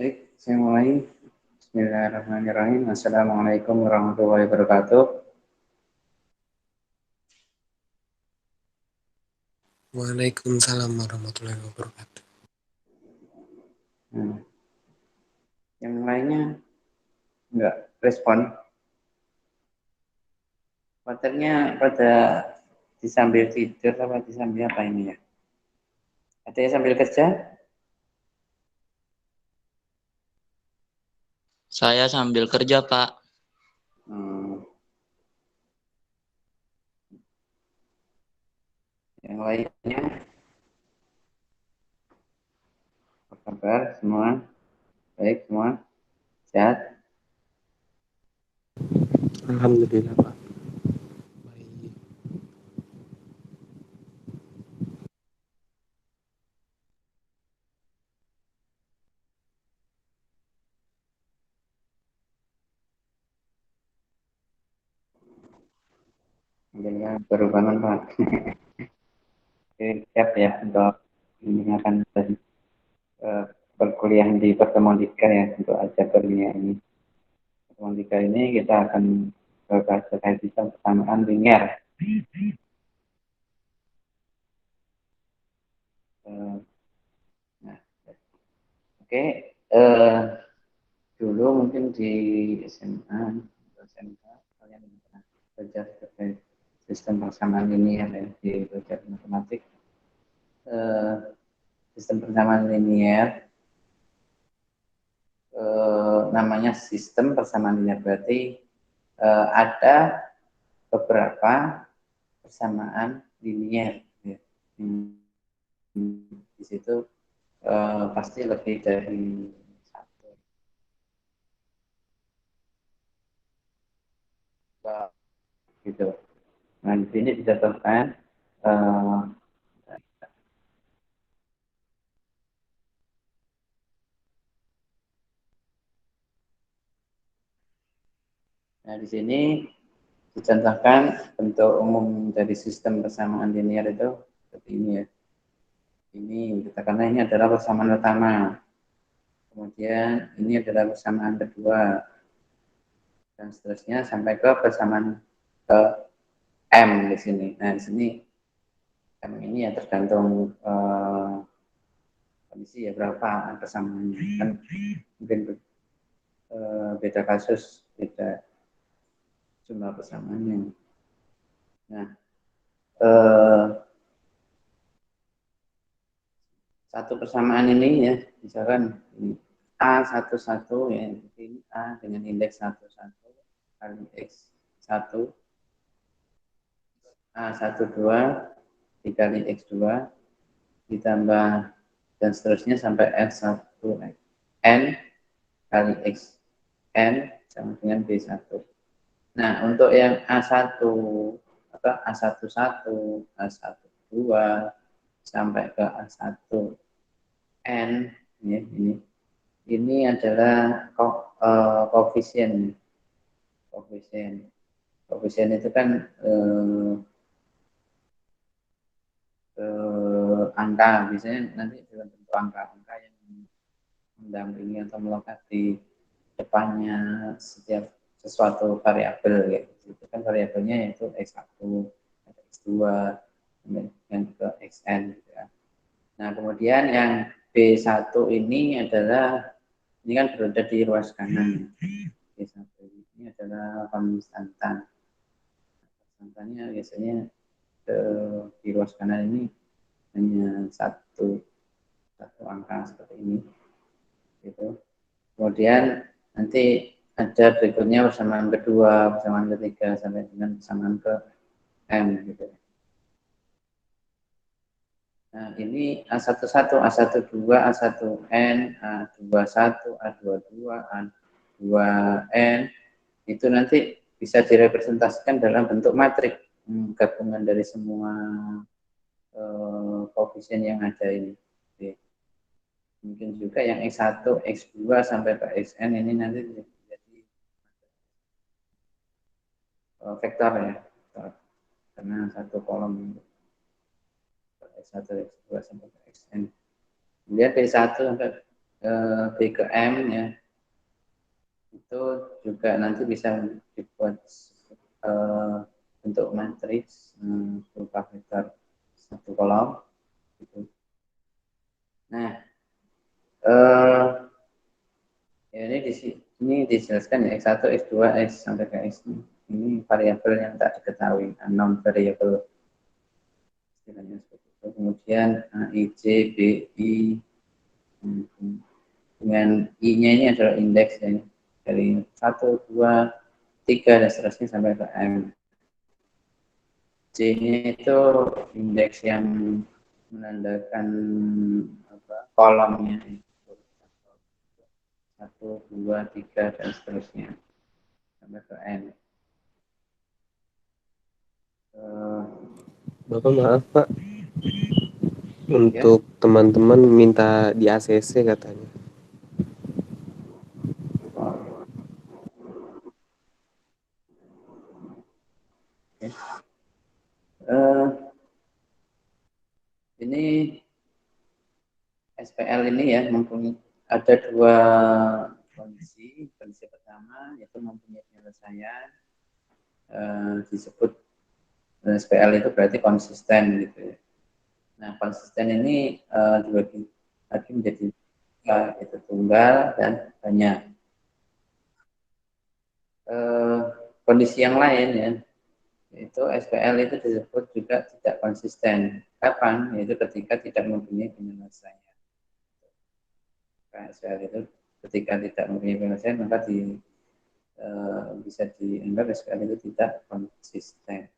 Baik, saya mulai. Bismillahirrahmanirrahim. Assalamualaikum warahmatullahi wabarakatuh. Waalaikumsalam warahmatullahi wabarakatuh. Nah, yang lainnya enggak respon. Materinya pada disambil tidur apa disambil apa ini ya? Ada yang sambil kerja? Saya sambil kerja, Pak. Yang lainnya, apa kabar semua? Baik semua? Sehat? Alhamdulillah, Pak. Baik. Alhamdulillah baru bangun Pak. Siap ya untuk mendengarkan perkuliahan di pertemuan tiga ya untuk ajar dunia ini. Pertemuan tiga ini kita akan bahas terkait sistem persamaan linear. Nah, oke. Dulu mungkin di SMA atau SMK kalian pernah belajar terkait sistem persamaan linear ya di belajar matematik. Sistem persamaan linear namanya sistem persamaan linear berarti ada beberapa persamaan linear ya. Di situ pasti lebih dari satu gitu. Nah di sini dicontohkan nah di sini dicontohkan bentuk umum dari sistem persamaan linear itu seperti ini ya. Ini katakanlah ini adalah persamaan pertama. Kemudian ini adalah persamaan kedua. Dan seterusnya sampai ke persamaan ke M di sini. Nah, di sini M ini ya tergantung kondisi ya berapa persamaannya. Kan mungkin beda kasus, beda jumlah persamaannya. Nah, satu persamaan ini ya, misalkan ini A11 ya, ini A dengan indeks 11 kali X1, A12 dikali X2 ditambah dan seterusnya sampai X1 N kali Xn sama dengan B1. Nah, untuk yang A1 atau A11, A12 sampai ke A1 N ya, ini adalah koefisien. Koefisien itu kan angka, biasanya nanti dalam bentuk angka yang mendampingi atau melekat di depannya setiap sesuatu variabel ya. Itu kan variabelnya yaitu X1, X2, dan ke Xn gitu ya. Nah, kemudian yang B1 ini adalah ini kan berada di ruas kanan. B1 ini adalah konstantan. Konstantannya biasanya di ruas kanan ini hanya satu angka seperti ini. Gitu. Kemudian nanti ada berikutnya persamaan kedua, persamaan ketiga sampai dengan persamaan ke M gitu. Nah, ini A11, A12, A1N, A21, A22, A2N itu nanti bisa direpresentasikan dalam bentuk matrik gabungan dari semua koefisien yang ada ini. Oke. Mungkin juga yang X1, X2 sampai ke Xn ini nanti menjadi vektor ya. Karena satu kolom X1, X2 sampai ke Xn. Kemudian B1 sampai B ke M ya, itu juga nanti bisa dibuat bentuk matriks berupa vektor satu kolom. Gitu. Nah, ya ini dijelaskan ya X1, X2, X sampai ke X ini variabel yang tak diketahui, unknown variable. Kemudian I, J, B, I, dengan I-nya ini adalah indeks ya, dari 1, 2, 3 dan seterusnya sampai ke M. J-nya itu indeks yang menandakan kolomnya. 1, 2, 3 dan seterusnya sampai ke N. Bapak maaf Pak, untuk teman-teman minta di ACC katanya. Ini SPL ini ya mempunyai ada dua kondisi. Kondisi pertama yaitu mempunyai penyelesaian disebut SPL itu berarti konsisten gitu ya. Nah konsisten ini dibagi lagi menjadi itu tunggal dan banyak. Kondisi yang lain ya itu SPL itu disebut juga tidak konsisten. Kapan? Yaitu ketika tidak mempunyai penyelesaian. Nah, SPL itu ketika tidak mempunyai penyelesaian maka bisa dianggap SPL itu tidak konsisten.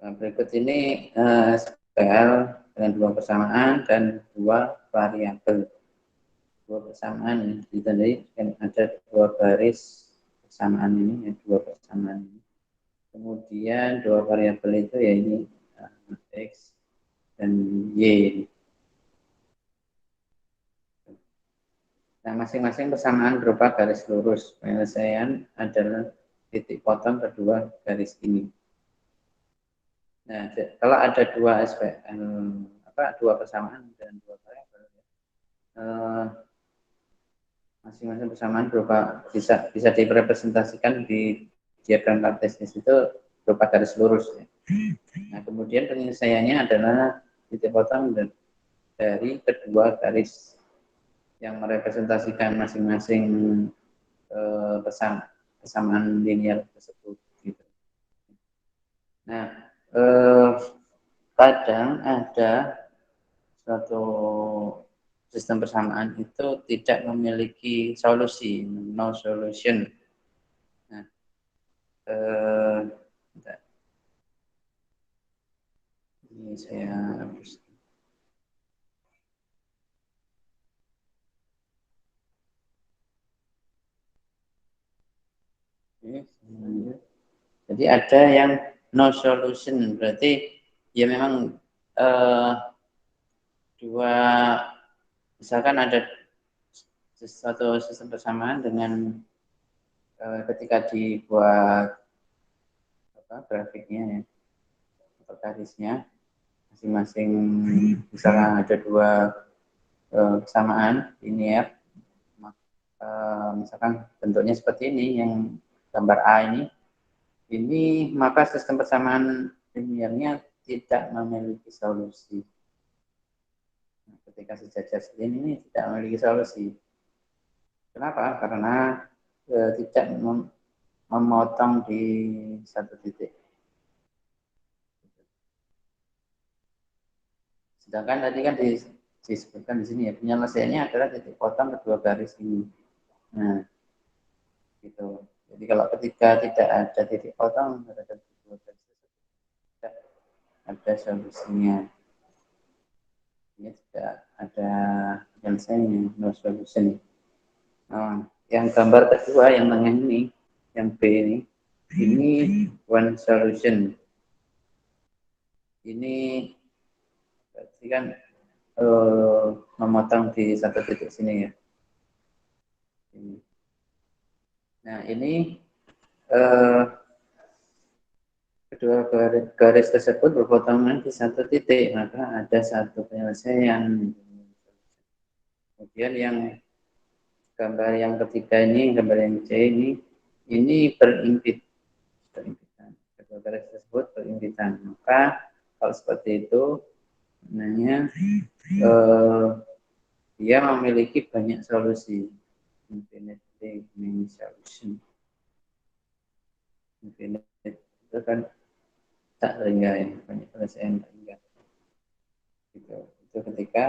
Nah, berikut ini SPL dengan dua persamaan dan dua variabel. Dua persamaan ditandai ada dua garis persamaan ini, ya, dua persamaan ini. Kemudian dua variabel itu ya ini X dan Y. Nah, masing-masing persamaan berupa garis lurus. Penyelesaian adalah titik potong kedua garis ini. Nah, kalau ada dua SPL, dua persamaan dan dua variabel, masing-masing persamaan berupa bisa direpresentasikan di diagram kartesius itu berupa garis lurus. Ya. Nah, kemudian penyelesaiannya adalah titik potong dari kedua garis yang merepresentasikan masing-masing persamaan linear tersebut. Gitu. Nah, kadang ada suatu sistem persamaan itu tidak memiliki solusi, no solution. Nah, ini saya hapus. Jadi ada yang no solution, berarti ya memang dua, misalkan ada suatu sistem persamaan dengan ketika dibuat grafiknya ya, atau garisnya masing-masing, misalkan ada dua persamaan linear, misalkan bentuknya seperti ini, yang gambar A ini maka sistem persamaan linearnya tidak memiliki solusi. Nah, ketika sejajar seperti ini tidak memiliki solusi. Kenapa? Karena tidak memotong di satu titik. Sedangkan tadi kan disebutkan di sini ya, penyelesaiannya adalah titik potong kedua garis ini. Nah, gitu. Jadi kalau ketika tidak ada titik potong terhadap kedua garis tersebut, tidak ada solusinya. Ini tidak ada penyelesaiannya, no solution. Nah, yang gambar kedua yang tengah ini, yang B ini one solution. Ini berarti kan memotong di satu titik sini ya. Nah ini kedua garis tersebut berpotongan di satu titik, maka ada satu penyelesaian. Kemudian yang gambar yang ketiga ini, gambar yang C ini berimpitan. Kedua garis tersebut berimpitan. Maka kalau seperti itu, namanya dia memiliki banyak solusi. Infinite many solution. Infinite itu kan tak terhingga ya, banyak penyelesaian tak terhingga. Gitu. Itu ketika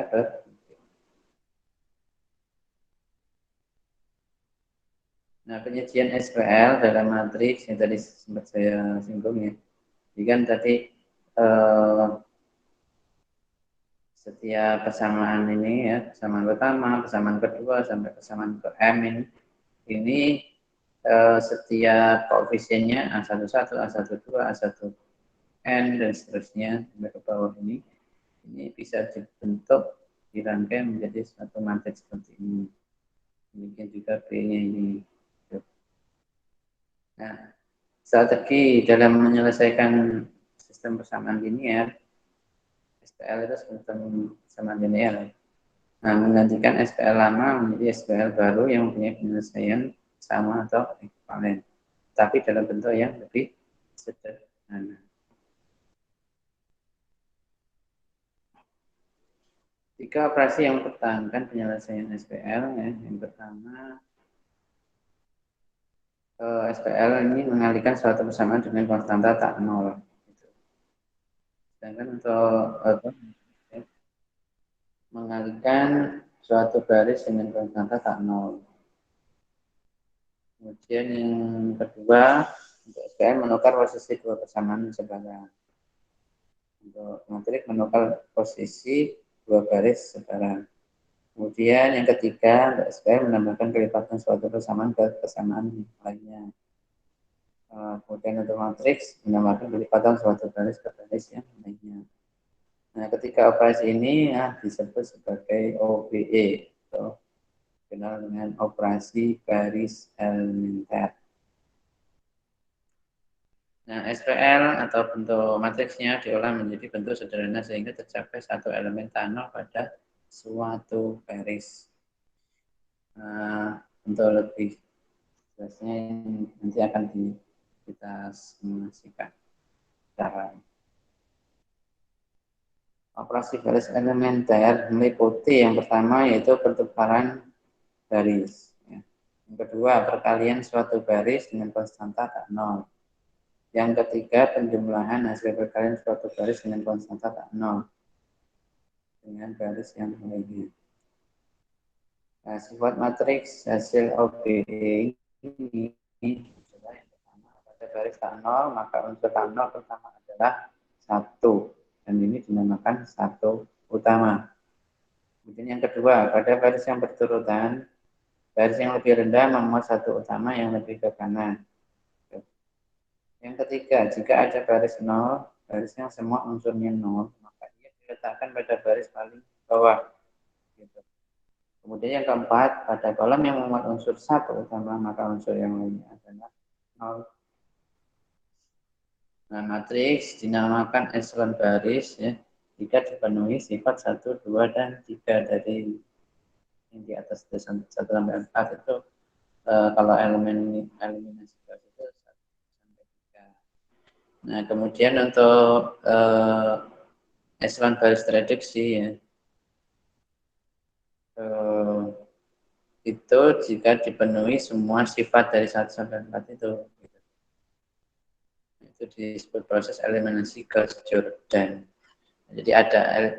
Nah, penyajian SQL dalam matriks yang tadi sempat saya singgung ya. Jadi kan tadi setiap persamaan ini ya, persamaan pertama, persamaan kedua sampai persamaan ke M ini setiap koefisiennya A11, A12, A1N dan seterusnya sampai ke bawah ini bisa dibentuk dirangkai menjadi satu matriks seperti ini. Demikian juga B-nya ini. Nah, strategi dalam menyelesaikan sistem persamaan linear, SQL itu sistem persamaan linear. Nah, menggantikan SQL lama menjadi SQL baru yang mempunyai penyelesaian sama atau ekivalen, tapi dalam bentuk yang lebih sederhana. Tiga operasi yang mempertahankan penyelesaian SQL ya. Yang pertama, SQL ini mengalihkan suatu persamaan dengan konstanta tak nol. Sedangkan untuk mengalihkan suatu garis dengan konstanta tak nol. Kemudian yang kedua, untuk SQL menukar posisi dua persamaan sebarang. Untuk matriks menukar posisi dua garis sebarang. Kemudian yang ketiga, untuk SQL menambahkan kelipatan suatu persamaan ke persamaan lainnya. Kemudian untuk matriks menambahkan kelipatan suatu garis ke garis yang lainnya. Nah, ketiga operasi ini disebut sebagai OBE, atau dikenal dengan operasi garis elementer. Nah, SQL atau bentuk matriksnya diolah menjadi bentuk sederhana sehingga tercapai satu elemen tanah pada suatu garis. Untuk lebih jelasnya nanti akan kita simulasikan cara. Operasi garis elementer meliputi yang pertama yaitu pertukaran garis. Yang kedua, perkalian suatu garis dengan konstanta tak nol. Yang ketiga, penjumlahan hasil perkalian suatu garis dengan konstanta tak nol dengan garis yang lainnya. Nah, sifat matriks hasil OBE ini yang pertama, pada garis tak nol, maka unsur tak nol pertama adalah 1. Dan ini dinamakan 1 utama. Kemudian yang kedua, pada garis yang berturutan, garis yang lebih rendah memuat 1 utama yang lebih ke kanan. Yang ketiga, jika ada garis 0, garis yang semua unsurnya 0, maka ia diletakkan pada garis paling bawah. Gitu. Kemudian yang keempat, pada kolom yang memuat unsur 1 utama, maka unsur yang lainnya adalah 0. Nah, matriks dinamakan echelon baris ya, jika dipenuhi sifat 1, 2, dan 3 dari yang di atas 1 sampai 4 itu kalau eliminasi garis itu 1 sampai 3. Nah, kemudian untuk echelon baris reduksi ya, itu jika dipenuhi semua sifat dari 1 sampai 4 itu. Itu disebut proses eliminasi Gauss-Jordan. Jadi ada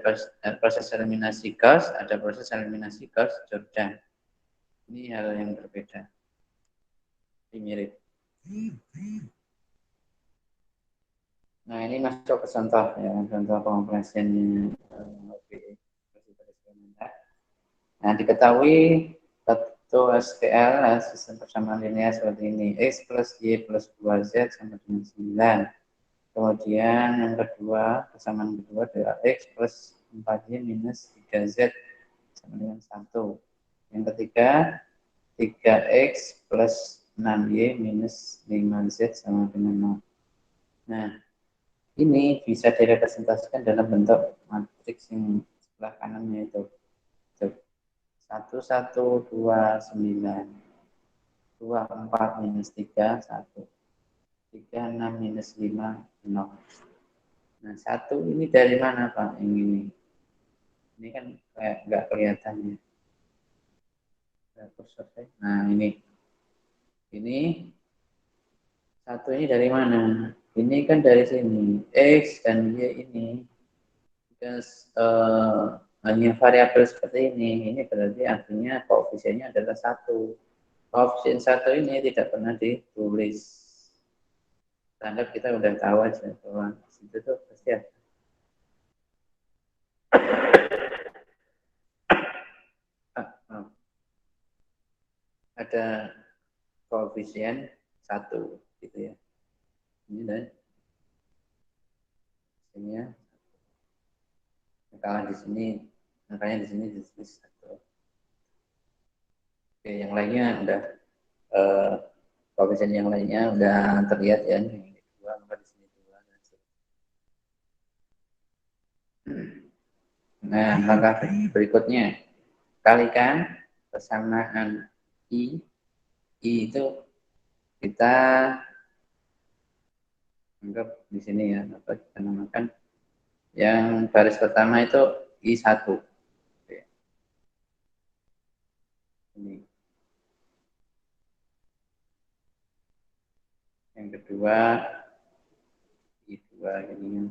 proses eliminasi Gauss, ada proses eliminasi Gauss-Jordan. Ini hal yang berbeda. Ini mirip. Nah, ini masuk ke contoh ya, contoh pengoperasian OBE. Nah, diketahui bentuk SQL sistem persamaan linear seperti ini. X plus Y plus 2Z sama dengan 9. Kemudian yang kedua, persamaan kedua adalah X plus 4Y minus 3Z sama dengan 1. Yang ketiga, 3X plus 6Y minus 5Z sama dengan 0. Nah, ini bisa direpresentasikan dalam bentuk matriks yang sebelah kanannya itu. 1129, 24 minus 3, 1. 36 minus 5, 0. Nah, 1 ini dari mana, Pak? Yang ini. Ini kan kayak nggak kelihatan ya. Nah, ini. Ini 1 ini dari mana? Ini kan dari sini. X dan Y ini. Hanya variabel seperti ini berarti artinya koefisiennya adalah 1. Koefisien 1 ini tidak pernah ditulis. Anggap kita udah tahu aja bahwa situ tuh pasti ada koefisien 1 gitu ya. Ini dan sini ya. Kalau di sini makanya di sini ditulis 1. Oke, yang lainnya udah koefisien yang lainnya udah terlihat ya. Yang kedua, maka di sini 2. Nah, langkah berikutnya kalikan persamaan I. I itu kita anggap di sini ya, apa kita namakan yang baris pertama itu I1. Ini. Yang kedua I2 ini.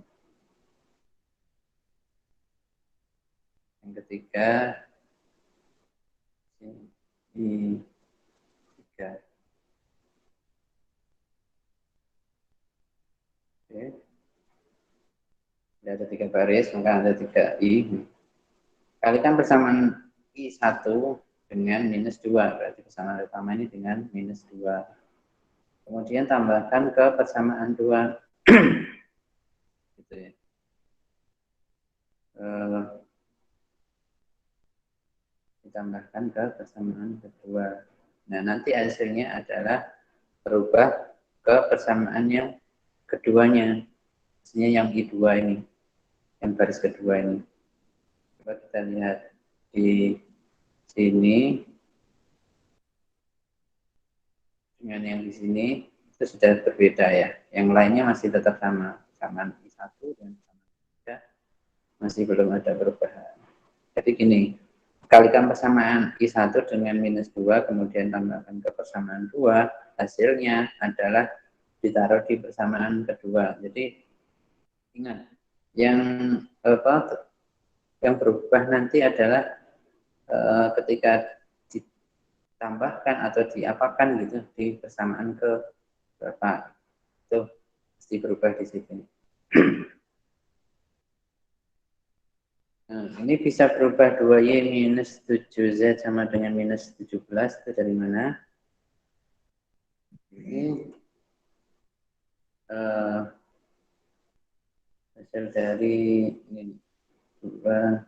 Yang ketiga I3. Oke. Ada 3 baris, maka ada 3 I. Kalikan persamaan I1 dengan minus 2. Berarti persamaan pertama ini dengan minus 2. Kemudian tambahkan ke persamaan 2. Gitu ya. Ditambahkan ke persamaan kedua. Nah, nanti hasilnya adalah berubah ke persamaan yang keduanya. Hasilnya yang I2 ini. Yang baris kedua ini. Coba kita lihat di sini dengan yang di sini itu sudah berbeda ya. Yang lainnya masih tetap sama. Persamaan I1 dan persamaan I3 masih belum ada perubahan. Jadi gini, kalikan persamaan I1 dengan minus 2, kemudian tambahkan ke persamaan 2, hasilnya adalah ditaruh di persamaan kedua. Jadi ingat, yang berubah nanti adalah ketika ditambahkan atau diapakan gitu di persamaan ke berapa. Itu pasti berubah di situ. Nah, ini bisa berubah 2Y minus 7Z sama dengan minus 17. Itu dari mana? Ini hasil dari ini 2.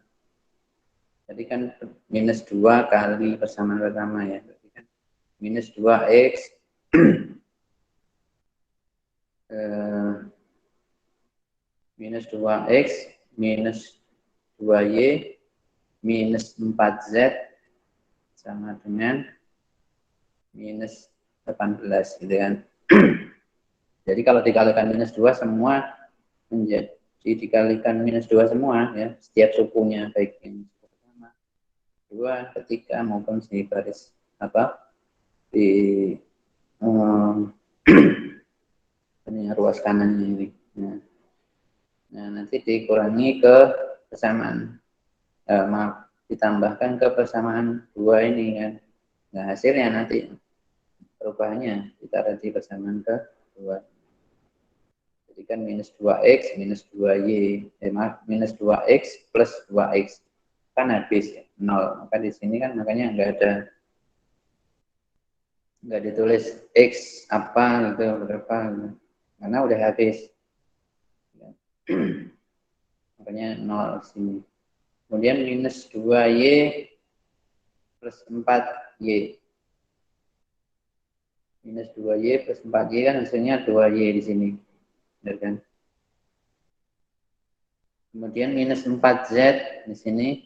Tadi kan minus 2 kali persamaan pertama ya. Berarti kan minus 2X minus 2X minus 2Y minus 4Z sama dengan minus 18 gitu kan. Jadi kalau dikalikan minus 2 semua menjadi dikalikan minus 2 semua ya, setiap sukunya baik yang suku pertama, 2, ketiga maupun di baris apa di ini ruas kanannya ini. Nah, nanti dikurangi ke persamaan maaf, ditambahkan ke persamaan 2 ini kan. Nah, hasilnya nanti perubahannya ditaruh di persamaan ke-2. Jadi kan minus 2X minus 2Y, minus 2X plus 2X. Kan habis ya, 0. Maka di sini kan makanya nggak ditulis X apa gitu, berapa. Gitu. Karena udah habis. Makanya 0 sini. Kemudian minus 2Y plus 4Y. Minus 2Y plus 4Y kan hasilnya 2Y di sini. Benar kan? Kemudian minus 4Z di sini.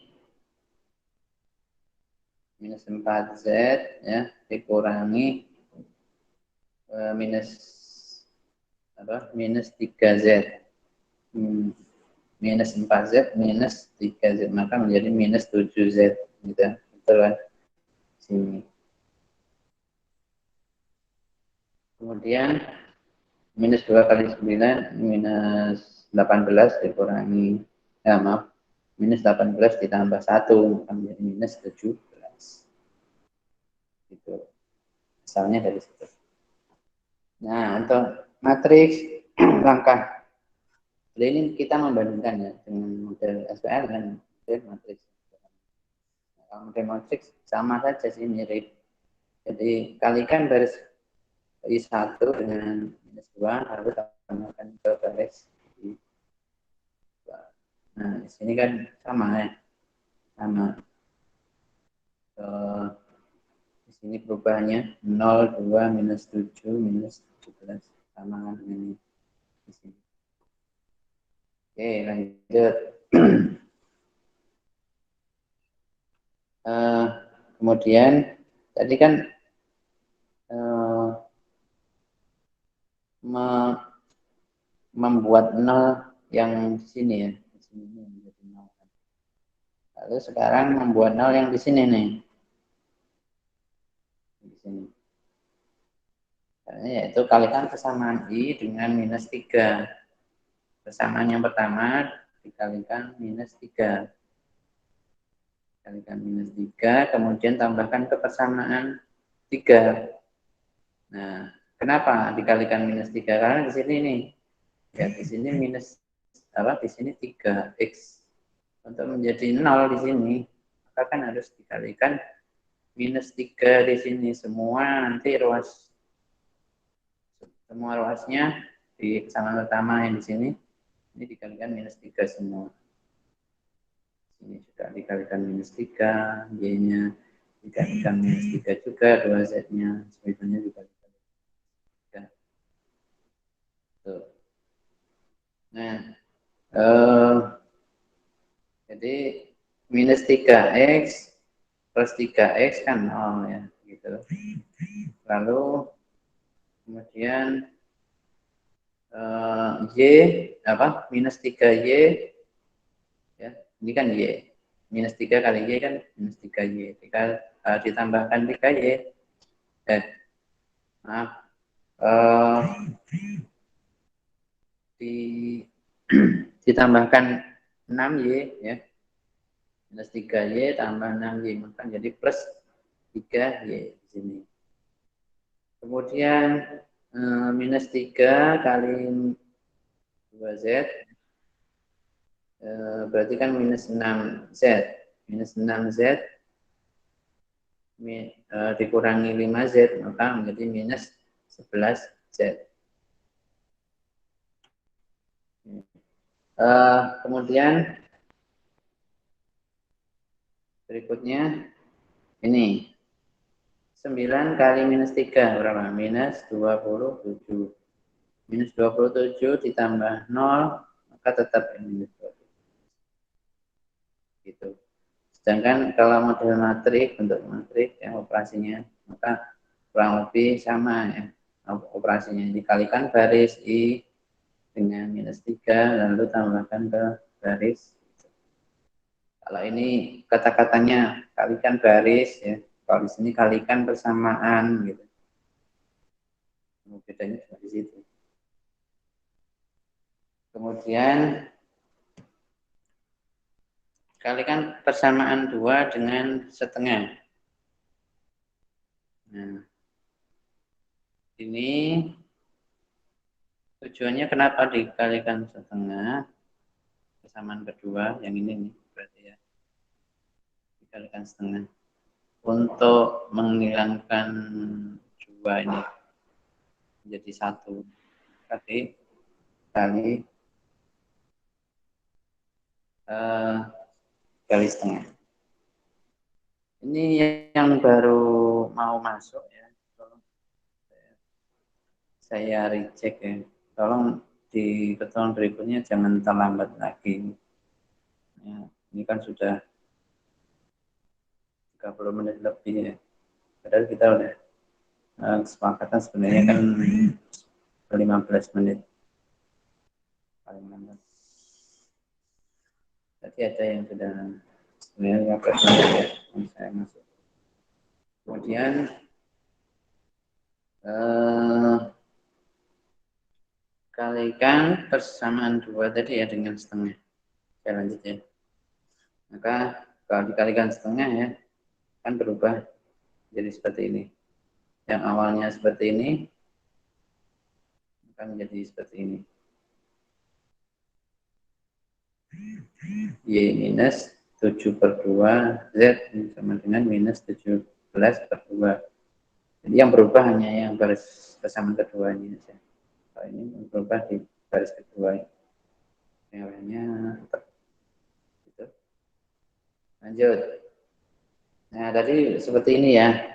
Minus 4Z ya dikurangi minus minus 3Z. Minus 4Z minus 3Z, maka menjadi minus 7Z gitu. Betul kan? Sini. Kemudian minus 2 kali 9 minus 18 dikurangi minus 18 ditambah 1 maka menjadi minus 17. Gitu. Asalnya dari situ. Nah, untuk matriks langkah ini kita membandingkan ya dengan model SPL dan model matriks. Nah, kalau model matriks sama saja sih, mirip. Jadi kalikan baris I1 dengan minus 2 lalu tambahkan ke baris I2. Nah, di sini kan sama ya. Sama. Di sini perubahannya 0, 2, minus 7, minus 17. Sama dengan ini. Di sini. Oke, lanjut. Kemudian tadi kan membuat 0 yang di sini ya. Di sini menjadi 0. Lalu sekarang membuat 0 yang di sini nih. Di sini. Yaitu kalikan persamaan I dengan minus 3. Persamaan yang pertama dikalikan minus 3. Kalikan minus 3, kemudian tambahkan ke persamaan 3. Nah, kenapa dikalikan minus 3? Karena di sini nih. Ya, di sini minus di sini 3x. Untuk menjadi 0 di sini, maka kan harus dikalikan minus 3 di sini. Semua ruasnya di persamaan pertama yang di sini, ini dikalikan minus 3 semua. Ini juga dikalikan minus 3, Y-nya dikalikan minus 3 juga, 2Z-nya, semuanya dikalikan minus 3. Tuh. Nah, jadi minus 3x plus 3x kan 0 ya, gitu. Lalu kemudian minus 3y ya, ini kan y. Minus 3 kali y kan minus 3y. Ditambahkan 3y. Ditambahkan 6y ya. Minus 3y tambah 6y, maka jadi plus 3y di sini. Kemudian minus 3 kali 2z berarti kan minus 6z. Minus 6z dikurangi 5z, maka menjadi minus 11z. Kemudian berikutnya ini 9 kali minus 3 berapa? Minus 27. Minus 27 ditambah 0, maka tetap minus 27. Gitu. Sedangkan kalau model matrik, bentuk matrik yang operasinya, maka kurang lebih sama ya. Operasinya dikalikan baris I dengan minus 3, lalu tambahkan ke baris. Kalau ini kata-katanya kalikan baris ya. Kalau di sini kalikan persamaan gitu. Bedanya di situ. Kemudian kalikan persamaan 2 dengan setengah. Nah, ini tujuannya kenapa dikalikan setengah? Persamaan kedua, yang ini nih berarti ya. Dikalikan setengah. Untuk menghilangkan 2 ini menjadi 1. Berarti kali kali setengah. Ini yang baru mau masuk ya. Saya reject ya. Tolong di pertemuan berikutnya jangan terlambat lagi. Ya, ini kan sudah 30 menit lebih ya. Padahal kita udah kesepakatan sebenarnya kan 15 menit paling lambat. Tadi ada yang sudah sebenarnya 15 menit ya, yang saya masuk. Kemudian kalikan persamaan 2 tadi ya dengan setengah. Saya lanjut ya. Maka kalau dikalikan setengah ya, kan berubah jadi seperti ini. Yang awalnya seperti ini, akan menjadi seperti ini. Y minus 7/2 Z sama dengan minus 17/2. Jadi yang berubah hanya yang baris persamaan kedua ini saja. Kalau ini berubah di baris kedua. Yang lainnya tetap. Gitu. Lanjut. Nah, tadi seperti ini ya.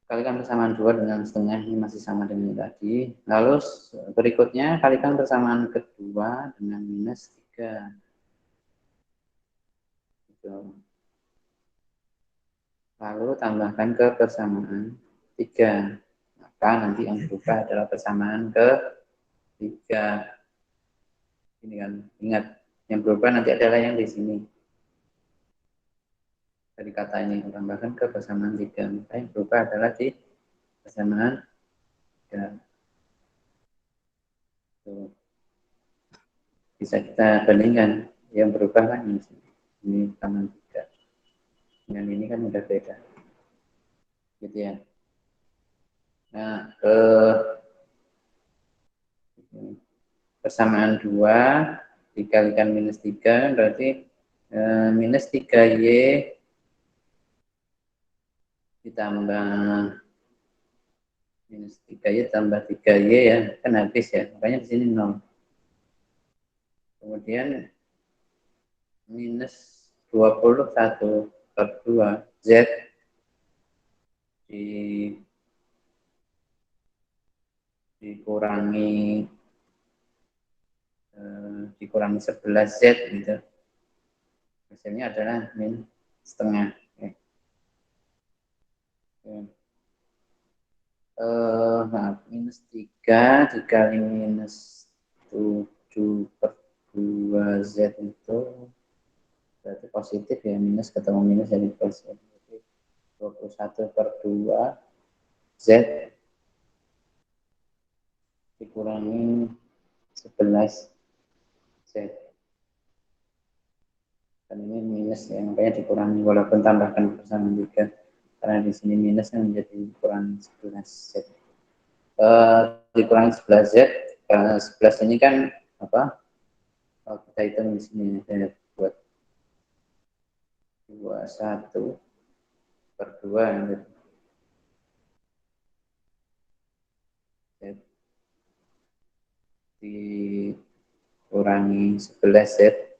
Kalikan persamaan 2 dengan setengah, ini masih sama dengan tadi. Lalu berikutnya kalikan persamaan kedua dengan minus 3. Gitu. Lalu tambahkan ke persamaan 3. Maka nanti yang berubah adalah persamaan ke 3. Ini kan, ingat, yang berubah nanti adalah yang di sini. Dari kata ini tambahkan ke persamaan 3. Maka yang berubah adalah di persamaan 3. Tuh. Bisa kita bandingkan. Yang berubah kan ini. Ini persamaan 3. Dengan ini kan udah beda. Gitu ya. Nah, persamaan 2 dikalikan minus 3 berarti minus 3Y ditambah minus 3Y tambah 3Y ya, kan habis ya, makanya di sini 0. Kemudian minus 21/2 Z dikurangi 11 Z gitu. Hasilnya adalah min setengah. Nah, minus 3 dikali minus 7/2 Z itu berarti positif ya, minus ketemu minus jadi plus. Jadi 21/2 Z dikurangi 11 Z. Dan ini minus ya, makanya dikurangi walaupun tambahkan persamaan 3. Karena di sini minus yang menjadi kurang 11 Z. Dikurangi 11 Z, 11 ini kan apa? Kalau kita hitung di sini saya buat 21/2 gitu. Dikurangi 11 Z.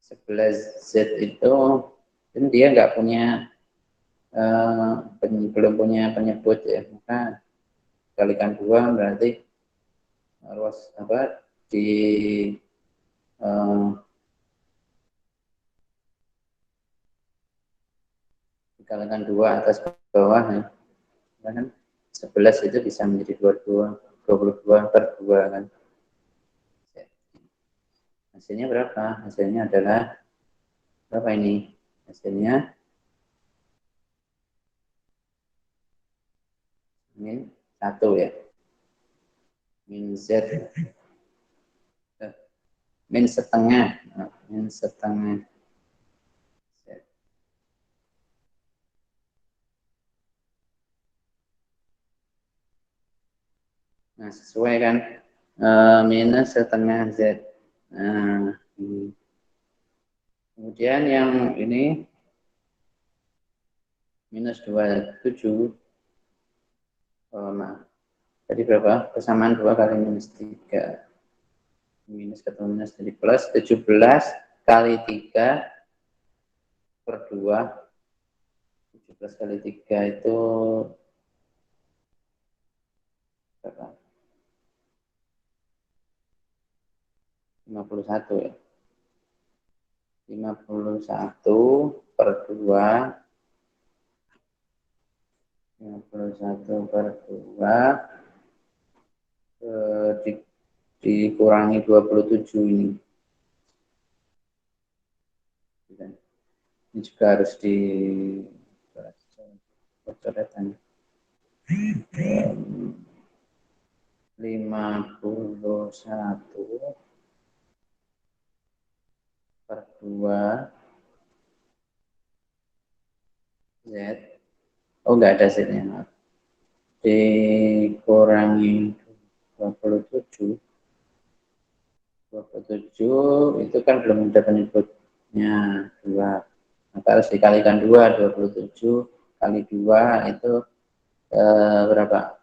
11 Z itu dan dia nggak punya belum punya penyebut ya, maka kalikan 2 berarti harus apa dikalikan 2 atas bawah ya. Kan 11 itu bisa menjadi 22/2 kan. Hasilnya berapa? Hasilnya adalah berapa ini? Hasilnya min 1 ya. Min Z. Min setengah. Min setengah. Nah, sesuai kan minus setengah Z. Nah, kemudian yang ini minus 27. Nah, tadi berapa? Persamaan 2 kali minus 3. Minus ketemu minus jadi plus. 17 kali 3/2. 17 kali 3 itu berapa? 51 ya. 51/2, 51/2 dikurangi 27 ini. Ini juga harus di coretan. 51/2 Z. Oh, enggak ada Z-nya. Dikurangi 27 itu kan belum ada penyebutnya 2, maka harus dikalikan 2. 27 kali 2 itu berapa?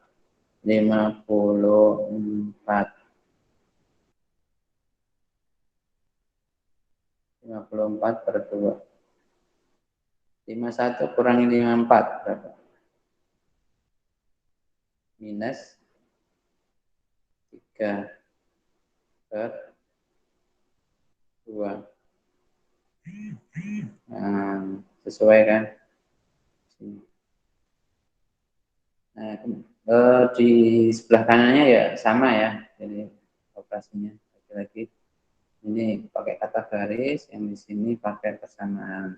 54. 54/2. 51 kurangi 54 berapa? Minus 3/2. Nah, sesuai kan? Nah, di sebelah kanannya ya sama ya, jadi operasinya lagi-lagi ini pakai kata garis, yang di sini pakai persamaan.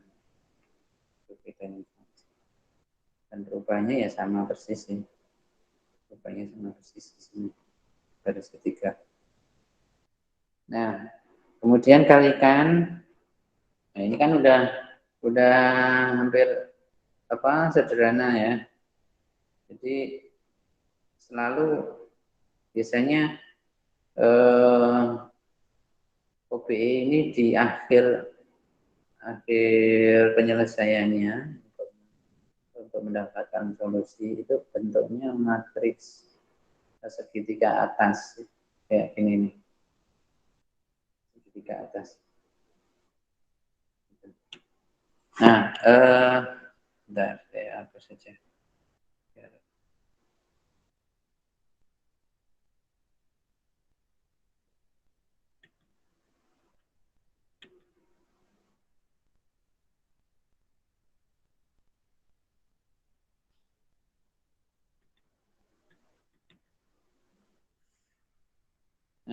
Dan perubahannya ya sama persis sih, perubahannya sama persis di sini garis ketiga. Nah, kemudian kalikan, nah ini kan udah hampir sederhana ya. Jadi selalu biasanya OBE ini di akhir penyelesaiannya untuk mendapatkan solusi itu bentuknya matriks segitiga atas kayak gini nih, segitiga atas. Nah, apa saja.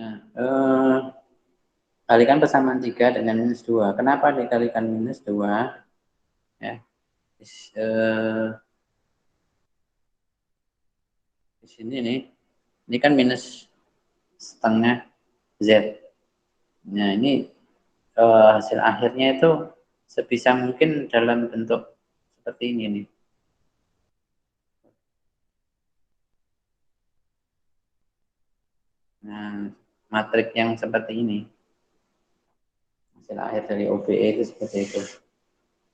Nah, kalikan persamaan 3 dengan minus 2. Kenapa dikalikan minus 2? Ya. Di sini nih, ini kan minus setengah Z. Nah, ini hasil akhirnya itu sebisa mungkin dalam bentuk seperti ini nih. Nah, matriks yang seperti ini. Hasil akhir dari OBE itu seperti itu.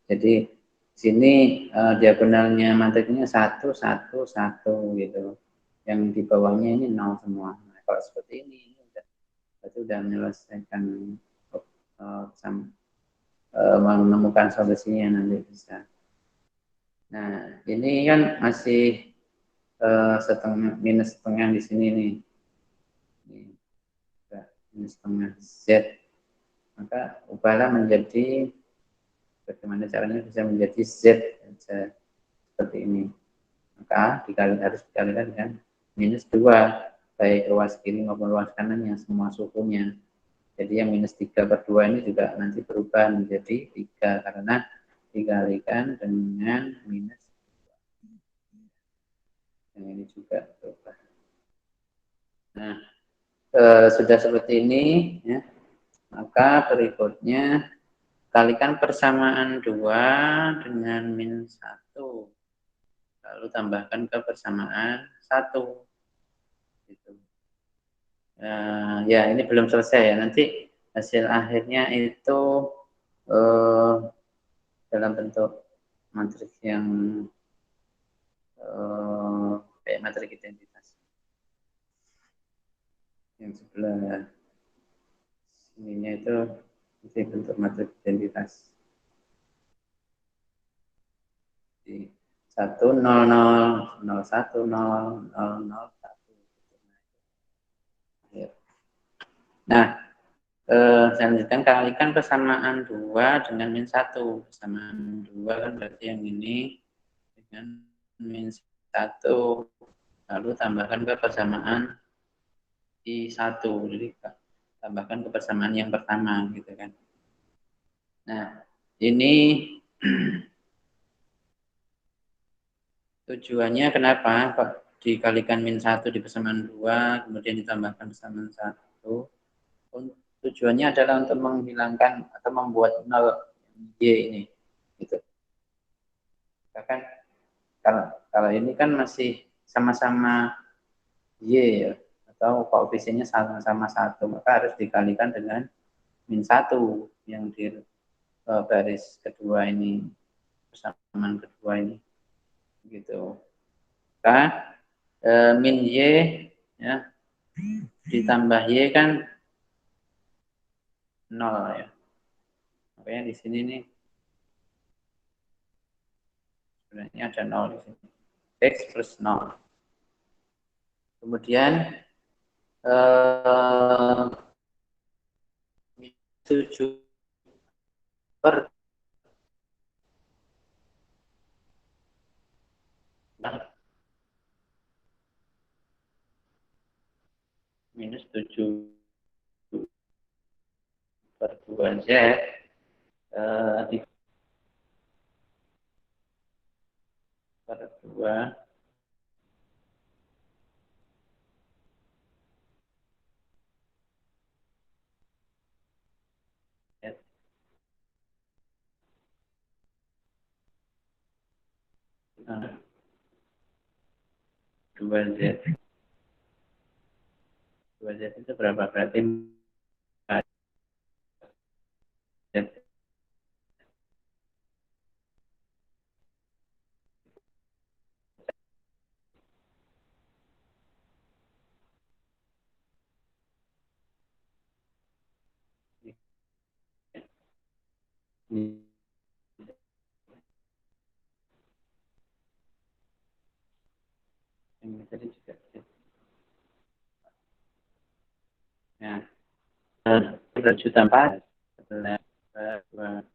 Jadi sini diagonalnya matriksnya 1, 1, 1 gitu. Yang di bawahnya ini 0 semua. Nah, kalau seperti ini udah menyelesaikan menemukan solusinya nanti bisa. Nah, ini kan masih minus setengah di sini nih. Minus setengah Z. Maka ubahlah menjadi bagaimana caranya bisa menjadi Z seperti ini. Maka harus dikalikan dengan minus 2, baik ruas kiri maupun ruas kanan yang semua sukunya. Jadi yang minus 3/2 ini juga nanti berubah menjadi 3 karena dikalikan dengan minus 2. Yang ini juga berubah. Nah, sudah seperti ini ya. Maka berikutnya kalikan persamaan 2 dengan minus 1. Lalu tambahkan ke persamaan 1. Gitu. Ya, ini belum selesai ya. Nanti hasil akhirnya itu dalam bentuk matriks yang kayak matriks identitas. Yang sebelah sininya itu bentuk matriks identitas. Jadi 1, 0, 0, 0, 1, 0, 0, 0, 1. Nah, Saya lanjutkan, kalikan persamaan 2 dengan min 1. Persamaan 2 kan berarti yang ini dengan min 1. Lalu tambahkan ke persamaan I1. Jadi tambahkan ke persamaan yang pertama gitu kan. Nah, ini tujuannya kenapa kok dikalikan min 1 di persamaan 2, kemudian ditambahkan persamaan 1. Tujuannya adalah untuk menghilangkan atau membuat 0 Y ini. Gitu. Bahkan kalau ini kan masih sama-sama Y ya, atau koefisiennya sama-sama 1, maka harus dikalikan dengan min 1 yang di baris kedua ini, persamaan kedua ini. Gitu. Maka min Y ya, ditambah Y kan 0 ya. Makanya di sini nih sebenarnya ada 0 di sini. X plus 0. Kemudian 7 per minus 7 per 2Z di per 2 Z 2Z 2Z itu berapa? Berarti Z ini tadi juga Z. Nah, juta 4 setelah 2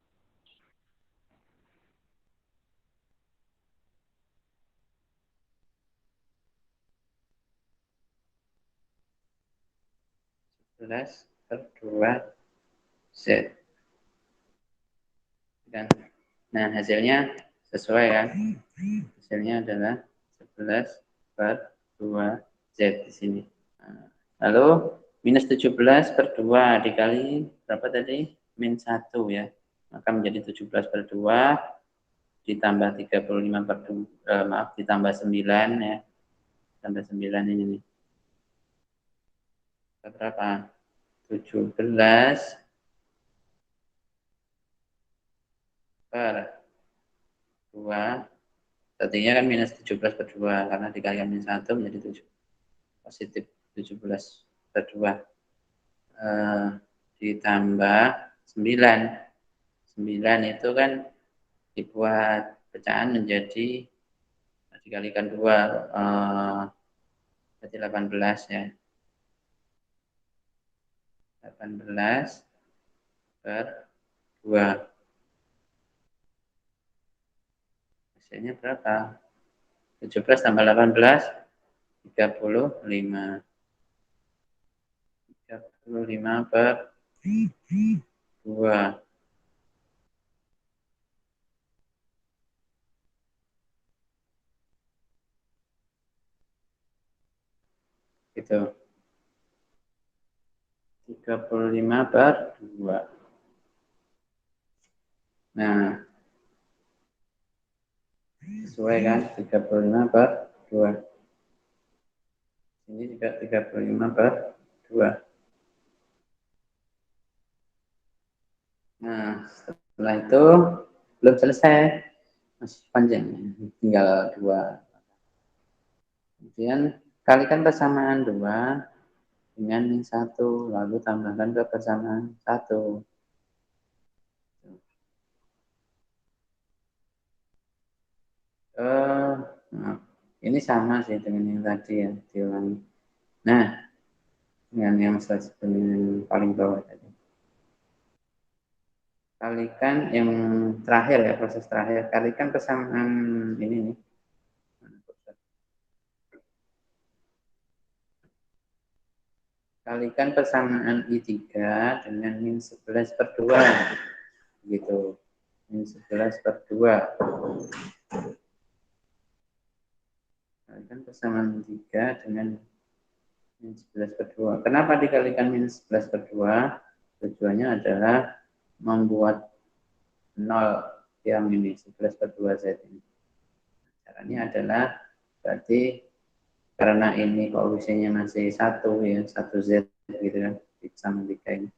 11 per 2 Z. Dan, nah, hasilnya sesuai kan? Hasilnya adalah 11 per 2 Z di sini. Nah, lalu minus 17 per 2 dikali berapa tadi? Min 1 ya. Maka menjadi 17 per 2 ditambah 35 per 2, maaf, ditambah 9 ya. Tambah 9 ini nih. Berapa? 17 per 2. Tadinya kan minus 17 per 2 karena dikalikan min 1 menjadi 7. Positif 17 per 2. Ditambah 9. 9 itu kan dibuat pecahan menjadi dikalikan 2, berarti 18 ya. 18 per 2. Hasilnya berapa? 17 tambah 18, 35. 35 per 2. Gitu. 35 per 2. Nah, sesuai kan? 35 per 2. Ini juga 35 per 2. Nah, setelah itu belum selesai. Masih panjang. Tinggal 2. Kemudian kalikan persamaan 2 dengan min 1. Lalu tambahkan ke persamaan 1. Nah, ini sama sih dengan yang tadi ya, diulangi. Nah, dengan yang paling bawah tadi. kalikan yang terakhir ya, proses terakhir, kalikan persamaan ini nih. Kalikan persamaan I3 dengan min 11/2. Gitu. Min 11/2. Kalikan persamaan 3 dengan min 11/2. Kenapa dikalikan min 11/2? Tujuannya adalah membuat 0 yang ini 11/2Z ini. Caranya adalah berarti karena ini koefisiennya masih 1 ya, 1Z gitu kan, sama 3 ini.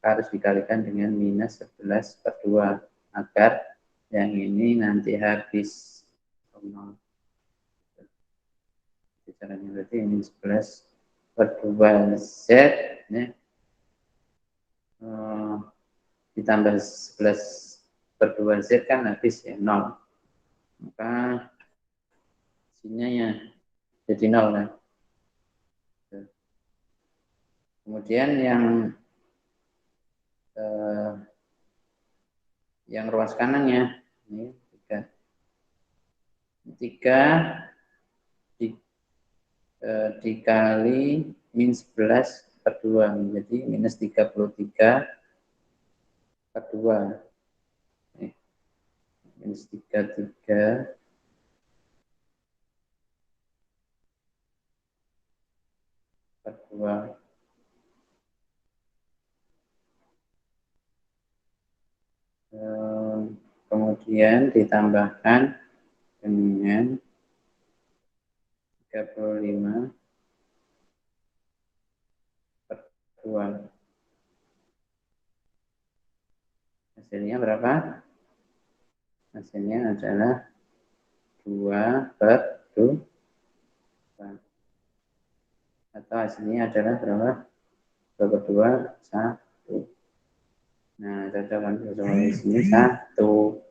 Harus dikalikan dengan minus 11/2 agar yang ini nanti habis 0. Caranya berarti minus 11/2Z ya. Ditambah 11/2Z kan habis ya 0. Maka sininya ya jadi 0 kan. Kemudian yang ruas kanannya ini 3 dikali min 11/2 menjadi minus 33/2. Minus 33/2. Kemudian ditambahkan dengan 35/2. Hasilnya berapa? Hasilnya adalah 2/2. Atau hasilnya adalah berapa? 2/2, 1. Nah, cocokan di sini 1.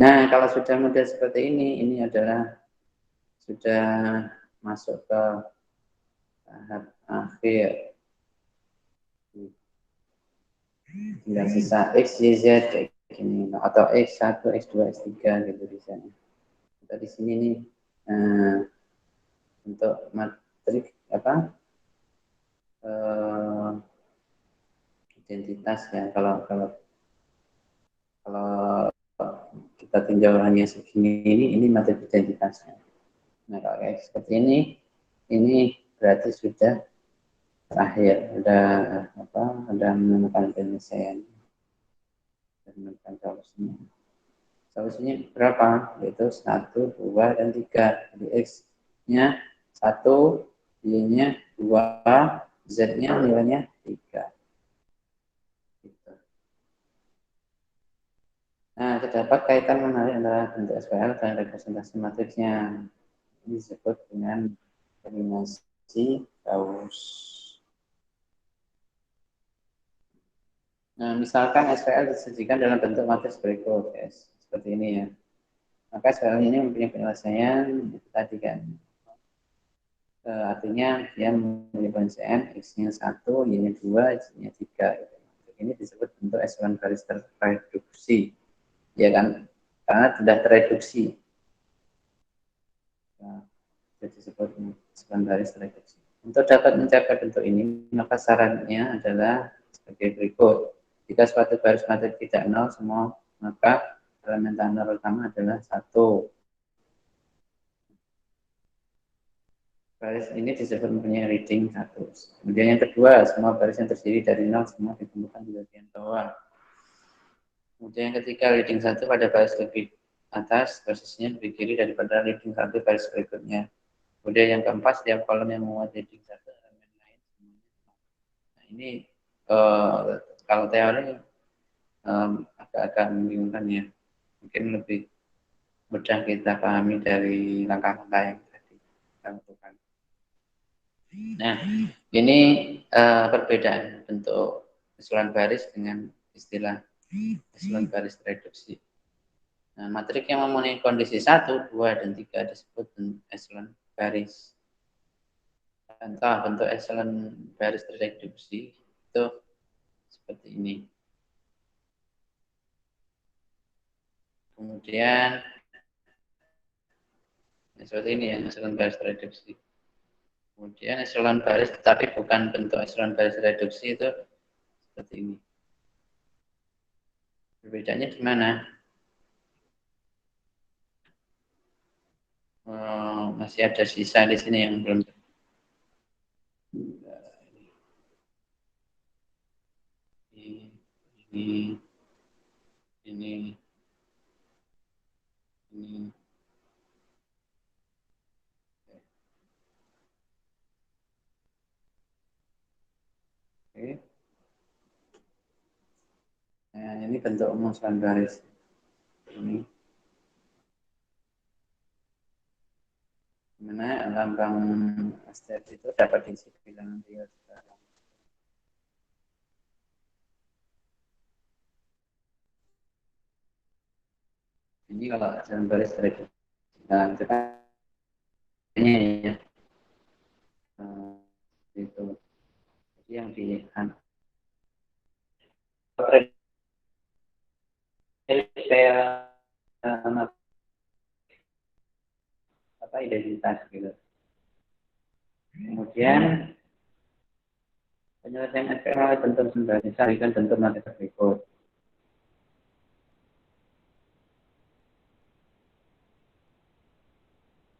Nah, kalau sudah model seperti ini adalah sudah masuk ke tahap akhir. Tinggal sisa X, Y, Z kayak gini. Atau X1, X2, X3 gitu bisa. Kita di sini nih untuk matrik apa? Identitas ya. Kalau kita tinjau hanya segini ini matrik identitasnya. Nah, kalau kayak seperti ini berarti sudah terakhir, udah menemukan penyelesaian, menemukan solusinya. Solusinya berapa? Yaitu 1, 2, dan 3. Jadi X-nya 1, Y-nya 2, Z-nya nilainya 3. Gitu. Nah, terdapat kaitan menarik antara bentuk SPL dan representasi matriksnya. Ini disebut dengan eliminasi Gauss. Nah, misalkan SPL disajikan dalam bentuk matriks berikut, guys. Seperti ini ya. Maka SPL ini mempunyai penyelesaian tadi kan. Artinya dia mempunyai penyelesaian X-nya 1, Y-nya 2, Z-nya 3. Gitu. Ini disebut bentuk echelon garis terreduksi. Ya kan? Karena sudah tereduksi. Nah, jadi disebut echelon garis tereduksi. Untuk dapat mencapai bentuk ini, maka syaratnya adalah sebagai berikut. Jika suatu garis matrik tidak nol semua, maka elemen tanda pertama adalah 1. Garis ini disebut mempunyai reading 1. Kemudian yang kedua, semua garis yang terdiri dari 0 semua ditemukan di bagian bawah. Kemudian yang ketiga, reading 1 pada garis lebih atas, posisinya lebih kiri daripada reading 1 garis berikutnya. Kemudian yang keempat, setiap kolom yang memuat reading 1 elemen lain semuanya. Nah, ini kalau teori agak-agak membingungkan ya. Mungkin lebih mudah kita pahami dari langkah-langkah yang tadi kita lakukan. Nah, ini perbedaan bentuk echelon baris dengan istilah echelon baris reduksi. Nah, matrik yang memenuhi kondisi 1, 2, dan 3 disebut echelon baris. Contoh bentuk echelon baris reduksi itu seperti ini. Kemudian seperti ini ya, echelon baris reduksi. Kemudian echelon baris tetapi bukan bentuk echelon baris reduksi itu seperti ini. Berbedanya di mana? Masih ada sisa di sini yang belum. Ini, ini. Oke. Nah, ini bentuk umum echelon baris. Ini. Dimana lambang STF itu dapat diisi bilangan real sekarang. Ini kalau echelon baris reduksi. Nah, itu kan ini ya. Itu. Jadi yang di saya apa identitas gitu. Kemudian penyelesaian SPL bentuk sembari carikan bentuk materi berikut.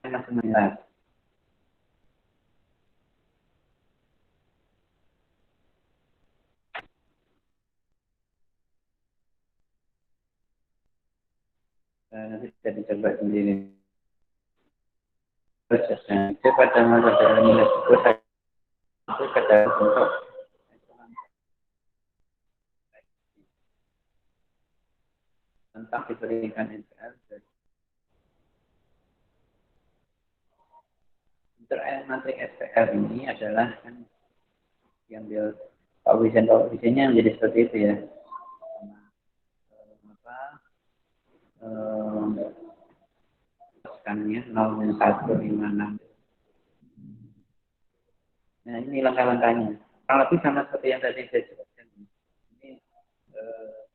Masih menilai. Nanti bisa dicoba sendiri. Itu pada masa dalam minus itu pada bentuk tentang diberikan NPL. Untuk materi SPL ini adalah kan yang dia koefisiennya menjadi seperti itu ya. Skannya 0,156. Nah ini langkah-langkahnya. Kalau lebih sama seperti yang tadi saya jelaskan. Ini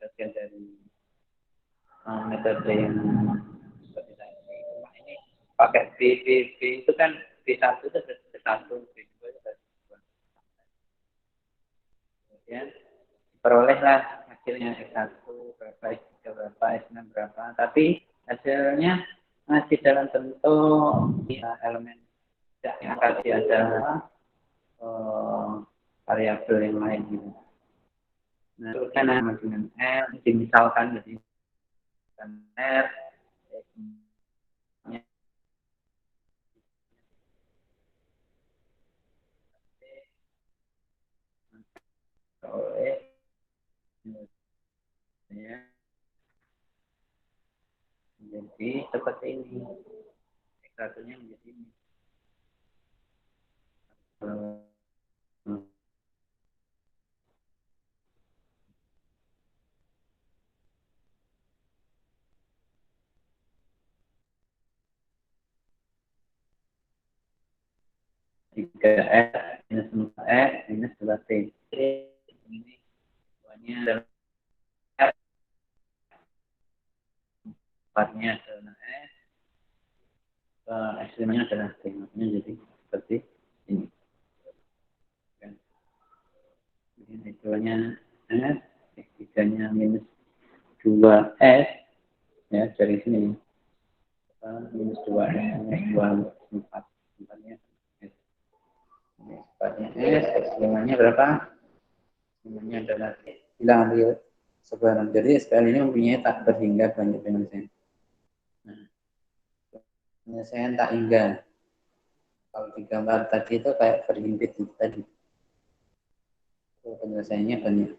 bagian dari metode yang seperti tadi. Ini pakai B itu kan B1 itu B1, B2 itu B2. Kemudian perolehlah hasilnya S1 berapa, S3 berapa, S6 berapa. Tapi hasilnya masih dalam bentuk elemen yang tadi ada variabel yang lain gitu. Nah, itu kan dengan R dimisalkan jadi R oleh ya menjadi seperti ini. Satunya menjadi ini. Tiga S minus 4 S minus 2 T. Ini semuanya adalah S, 4-nya adalah S, S5-nya adalah T. Makanya jadi seperti ini. Ini S2-nya S, S3-nya minus 2S, ya dari sini. Minus 2S, minus 2, 4. 4-nya S. Ini 4-nya S, S5-nya berapa? S5-nya adalah bilangan real sebarang. Jadi SPL ini mempunyai tak berhingga banyak penyelesaian. Nah, penyelesaian tak hingga. Kalau di gambar tadi itu kayak berhimpit itu tadi. Penyelesaiannya banyak.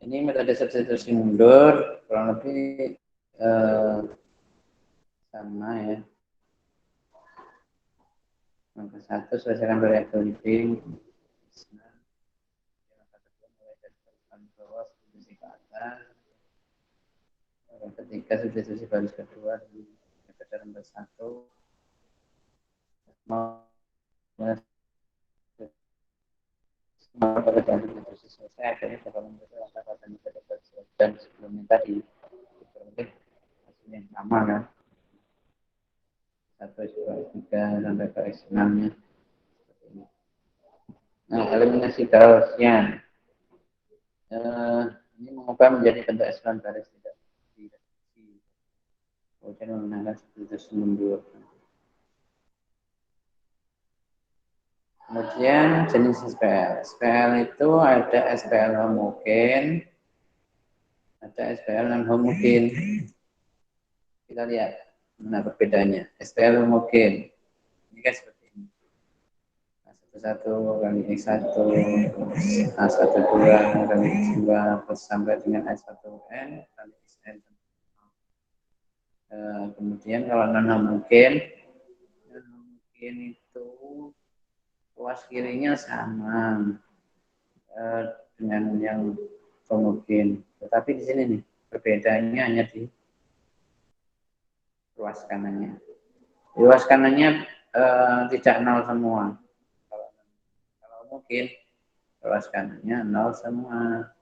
Ini metode substitusi mundur kurang lebih sama ya. Nomor 1 selesaikan variabel living. Substitusi ke atas. Yang ketiga substitusi baris kedua di metode nomor 1. pekerjaan itu selesai, akhirnya bakalan berangkat dan sebelumnya tadi berarti hasilnya sama kan, 1/3 sampai ke X6-nya. Nah, eliminasi Gaussian. Ini mengubah menjadi bentuk epsilon baris tidak direduksi. Kemudian menggunakan substitusi mundur. Kemudian jenis SPL. SPL itu ada SPL homogen, ada SPL non homogen. Kita lihat mana perbedaannya. SPL homogen ini kan seperti ini. A11 kali X1 A12 kali X2 sampai dengan S1N kali Xn. Kemudian kalau non homogen itu ruas kirinya sama dengan yang homogen, tetapi di sini nih perbedaannya hanya di ruas kanannya. Ruas kanannya tidak nol semua. Kalau homogen ruas kanannya nol semua.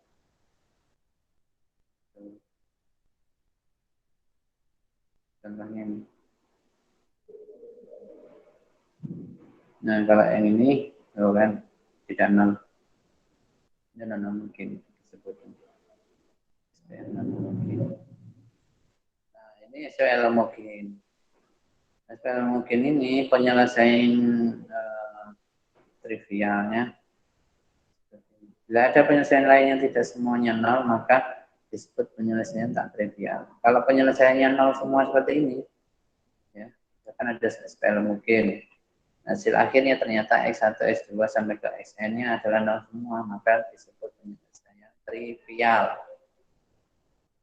Contohnya ini. Nah, kalau yang ini kan tidak nol. Ini non homogen disebut. Nah, ini SPL homogen. SPL homogen ini penyelesaian trivialnya. Bila ada penyelesaian lain yang tidak semuanya nol, maka disebut penyelesaian tak trivial. Kalau penyelesaiannya nol semua seperti ini, ya, akan ada SPL homogen. Hasil akhirnya ternyata X1, X2 sampai ke Xn-nya adalah nol semua, maka disebut penyelesaian trivial.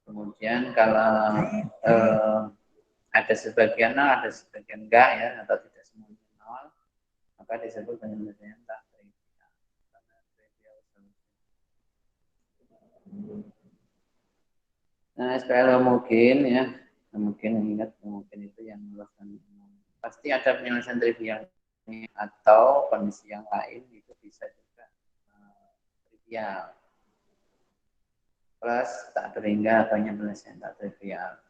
Kemudian kalau ada sebagian nol, ada sebagian enggak ya, atau tidak semuanya nol, maka disebut penyelesaian tak trivial. Nah, SPL homogen ya, mungkin ingat homogen itu yang melakukan pasti ada penyelesaian trivial atau kondisi yang lain itu bisa juga trivial. Plus tak berhingga banyak penyelesaian tak trivial.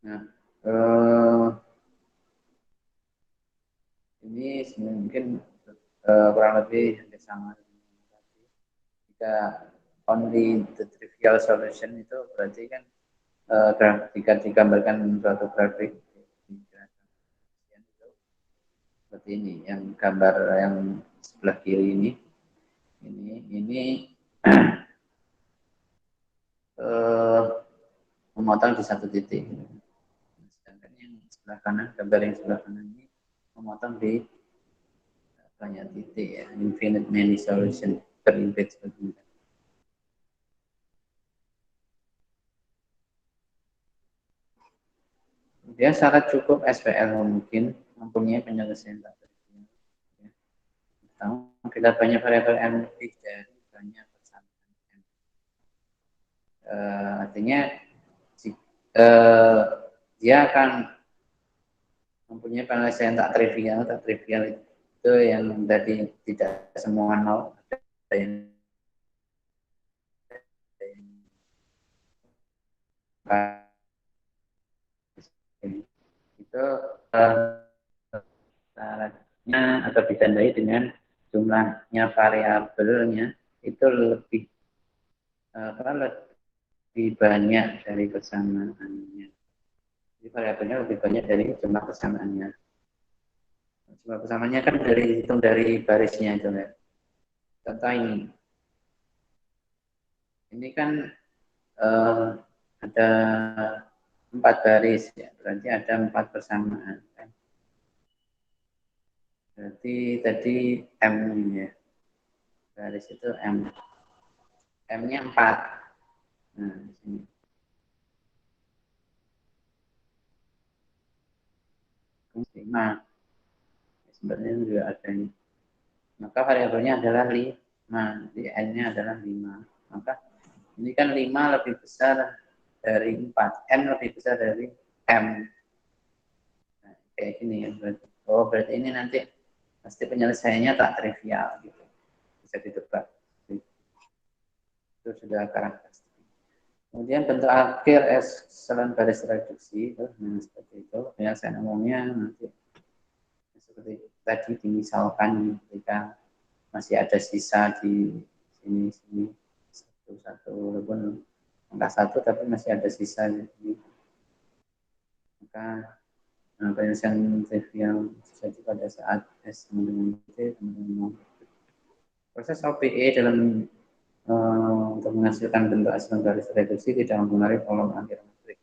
Nah, ini mungkin kurang lebih sama. Jika only the trivial solution itu berarti kan jika digambarkan suatu grafik seperti ini, yang gambar yang sebelah kiri ini memotong di satu titik. Sedangkan yang sebelah kanan, gambar yang sebelah kanan ini memotong di banyak titik ya, infinite many solution terimpit seperti itu. Dia syarat cukup SPL mungkin mempunyai penyelesaian tak trivial. Kita banyak variabel n lebih dari banyak persamaan n. Artinya dia akan mempunyai penyelesaian tak trivial. Tak trivial itu yang tadi tidak semua nol, ada yang itu syaratnya atau ditandai dengan jumlahnya variabelnya itu lebih banyak dari persamaannya. Jadi variabelnya lebih banyak dari jumlah persamaannya. Jumlah persamaannya kan dihitung dari barisnya itu ya. Contoh ini. Ini kan ada 4 baris ya, berarti ada 4 persamaan. Berarti tadi M ini ya. Baris itu M. M-nya 4. Nah, di sini. Lima. Sebenarnya juga ada ini. Maka variabelnya adalah 5. Di N-nya adalah 5. Maka ini kan 5 lebih besar dari 4. N lebih besar dari M. Nah, kayak gini ya. Berarti ini nanti pasti penyelesaiannya tak trivial gitu, bisa ditebak. Itu sudah karakteristik. Kemudian bentuk akhir echelon baris reduksi itu, seperti itu. Penyelesaian umumnya nanti seperti tadi dimisalkan ketika masih ada sisa di sini satu walaupun angka 1 tapi masih ada sisa di, maka penyelesaian trivial terjadi pada saat S dengan T teman-teman. Proses OPE dalam untuk menghasilkan bentuk echelon garis reduksi tidak mempengaruhi volume akhir matrik.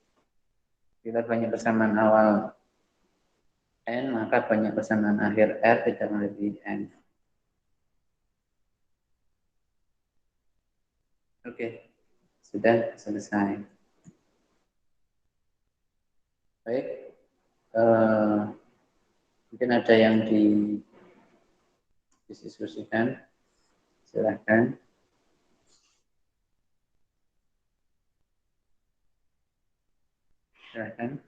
Bila banyak persamaan awal N, maka banyak persamaan akhir R tidak melebihi N. Oke, sudah selesai. Baik, mungkin ada yang didiskusikan, silahkan. Silahkan.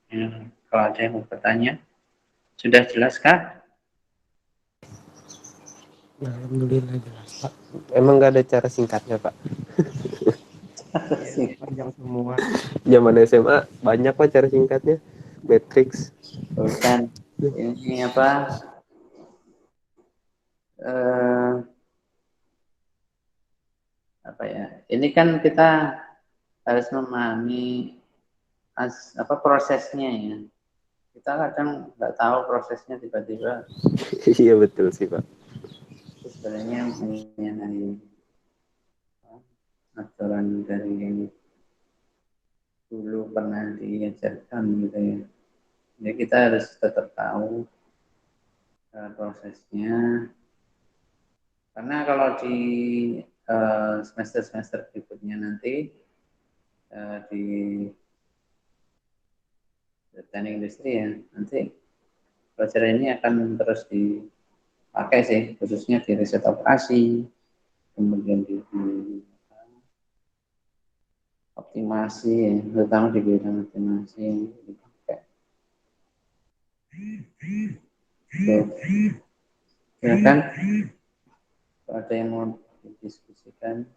Ya, kalau ada yang mau bertanya, sudah jelaskah? Alhamdulillah jelas Pak. Emang nggak ada cara singkatnya Pak? Panjang semua. Zaman SMA banyak Pak cara singkatnya. Matrix. Bukan. Ini apa? Apa ya? Ini kan kita harus memahami prosesnya ya. Kita kadang nggak tahu prosesnya tiba-tiba. Iya betul sih Pak. Itu sebenarnya mengenai aturan dari yang dulu pernah diajarkan gitu ya. Jadi kita harus tetap tahu prosesnya. Karena kalau di semester-semester berikutnya nanti di teknik industri ya, nanti pelajaran ini akan terus dipakai sih, khususnya di riset operasi, kemudian di optimasi, ya, terutama di bidang optimasi yang dipakai. Silakan, kalau ada yang mau didiskusikan.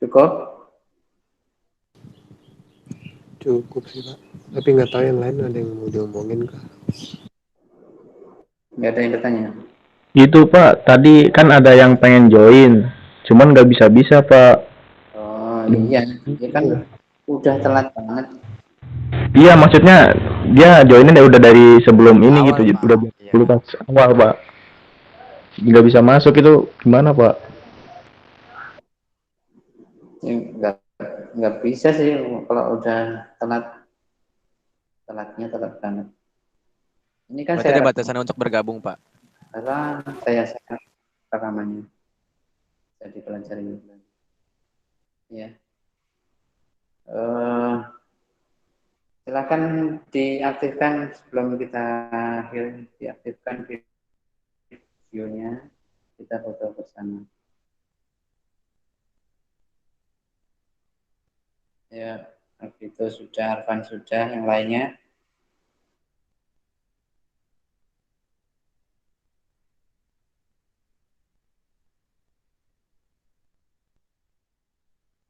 Cukup? Cukup sih Pak. Tapi nggak tahu yang lain ada yang mau diomongin kah? Nggak ada yang bertanya? Gitu Pak, tadi kan ada yang pengen join, cuman nggak bisa-bisa Pak. Oh iya, dia kan udah telat banget. Iya maksudnya dia joinnya udah dari sebelum ini Awal, gitu, Pak. udah Iya. dulu pas awal Pak. Nggak bisa masuk itu gimana Pak? Ya, nggak bisa sih kalau udah telatnya telat banget. Ini kan Berarti saya ada batasan untuk bergabung, Pak. saya rekamannya saya dipelajari ya. Silakan diaktifkan sebelum kita akhir, diaktifkan videonya, kita foto bersama. Ya, itu sudah, Arfan sudah, yang lainnya.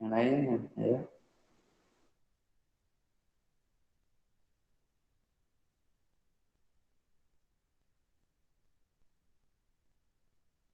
Yang lain, ya.